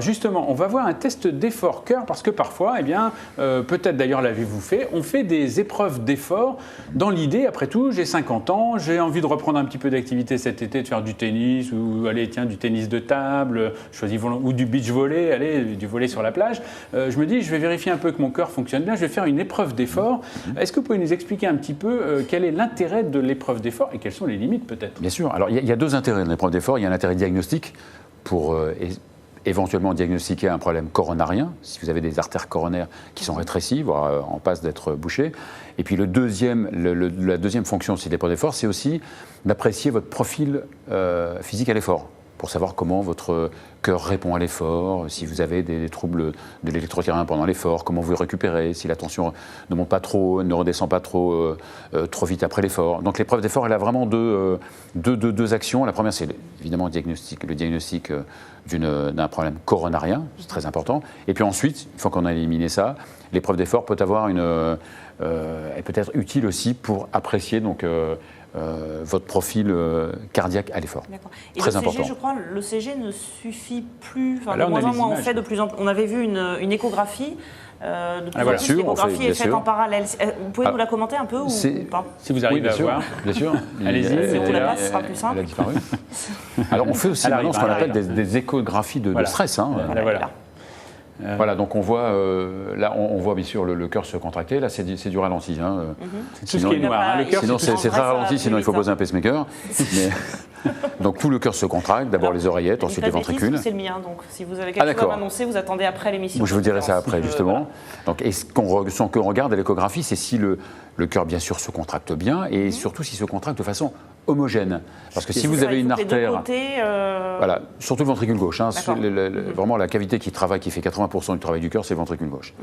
Justement, on va voir un test d'effort cœur parce que parfois, eh bien, peut-être d'ailleurs l'avez-vous fait, on fait des épreuves d'effort dans l'idée, après tout, j'ai 50 ans, j'ai envie de reprendre un petit peu d'activité cet été, de faire du tennis ou allez, tiens, du tennis de table, ou du beach volley, allez, du volley sur la plage. Je me dis, je vais vérifier un peu que mon cœur fonctionne bien, je vais faire une épreuve d'effort. Est-ce que vous pouvez nous expliquer un petit peu quel est l'intérêt de l'épreuve d'effort et quelles sont les limites peut-être? Bien sûr. Alors, il y a deux intérêts de l'épreuve d'effort. Il y a un intérêt diagnostique pour éventuellement diagnostiquer un problème coronarien, si vous avez des artères coronaires qui sont rétrécies, voire en passe d'être bouchées. Et puis la deuxième fonction aussi de l'épreuve d'effort, c'est aussi d'apprécier votre profil physique à l'effort, pour savoir comment votre cœur répond à l'effort, si vous avez des troubles de l'électrocardien pendant l'effort, comment vous récupérez, si la tension ne monte pas trop, ne redescend pas trop vite après l'effort. Donc l'épreuve d'effort, elle a vraiment deux actions. La première, c'est évidemment le diagnostic d'un problème coronarien, c'est très important. Et puis ensuite, une fois qu'on a éliminé ça, l'épreuve d'effort peut être utile aussi pour apprécier donc, votre profil cardiaque à l'effort. Très important. Je crois, l'ECG ne suffit plus. Enfin, de moins en moins, on fait de plus en plus. On avait vu une échographie. De plus en plus, l'échographie est faite en parallèle. Vous pouvez nous la commenter un peu ou pas? Si vous arrivez à voir. Bien sûr. Allez-y, c'est la place, ce sera plus simple. Elle a disparu. Alors, on fait aussi maintenant ce qu'on appelle des échographies de stress. Hein. Voilà, donc on voit, là, on voit bien sûr le cœur se contracter. Là, c'est du ralenti. Hein. Tout ce qui est noir. Le cœur, sinon, c'est très ralenti, sinon il faut poser un pacemaker. Donc tout le cœur se contracte, d'abord les oreillettes, ensuite les ventricules. C'est le mien, donc si vous avez quelque chose à m'annoncer, vous attendez après l'émission. Je vous dirai ça après, justement. Donc, et ce qu'on regarde à l'échographie, c'est si le cœur, bien sûr, se contracte bien et surtout s'il se contracte de façon homogène. Parce que si vous avez une artère, voilà, surtout le ventricule gauche, hein, vraiment la cavité qui fait 80% du travail du cœur, c'est le ventricule gauche.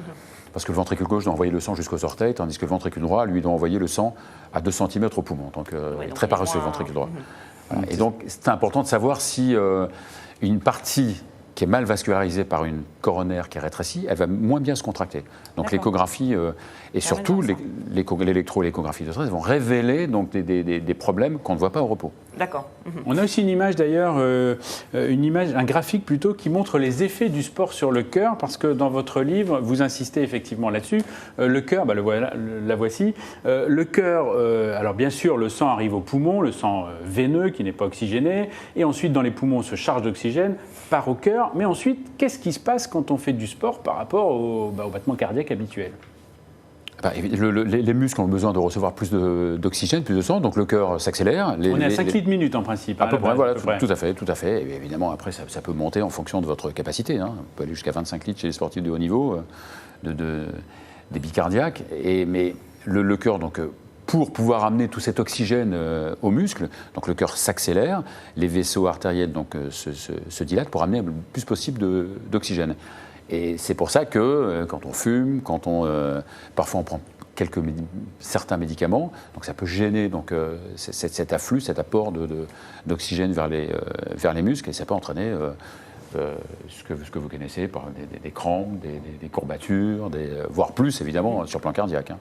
Parce que le ventricule gauche doit envoyer le sang jusqu'aux orteils, tandis que le ventricule droit, lui, doit envoyer le sang à 2 cm au poumon. Donc, très paresseux, le ventricule droit. Voilà. Et donc, c'est important de savoir si une partie qui est mal vascularisée par une coronaire qui est rétrécie, elle va moins bien se contracter. Donc l'échographie et surtout l'électro et l'échographie de stress vont révéler donc, des problèmes qu'on ne voit pas au repos. D'accord. On a aussi une image d'ailleurs, un graphique plutôt, qui montre les effets du sport sur le cœur, parce que dans votre livre, vous insistez effectivement là-dessus. Le cœur, la voici. Le cœur, alors bien sûr, le sang arrive aux poumons, le sang veineux qui n'est pas oxygéné, et ensuite dans les poumons, on se charge d'oxygène, part au cœur. Mais ensuite, qu'est-ce qui se passe quand on fait du sport par rapport au battement cardiaque habituel? Les muscles ont besoin de recevoir plus d'oxygène, plus de sang, donc le cœur s'accélère. On est à 5 litres minute en principe. À peu près, voilà, tout à fait. Et évidemment, après, ça peut monter en fonction de votre capacité. Hein. On peut aller jusqu'à 25 litres chez les sportifs de haut niveau, des bicardiaques. Mais le cœur, donc, pour pouvoir amener tout cet oxygène aux muscles, donc le cœur s'accélère, les vaisseaux artériels donc, se dilatent pour amener le plus possible d'oxygène. Et c'est pour ça que quand on fume, parfois on prend certains médicaments, donc ça peut gêner donc, cet afflux, cet apport d'oxygène vers les muscles, et ça peut entraîner ce que vous connaissez par des crampes, des courbatures, voire plus évidemment sur le plan cardiaque. Hein.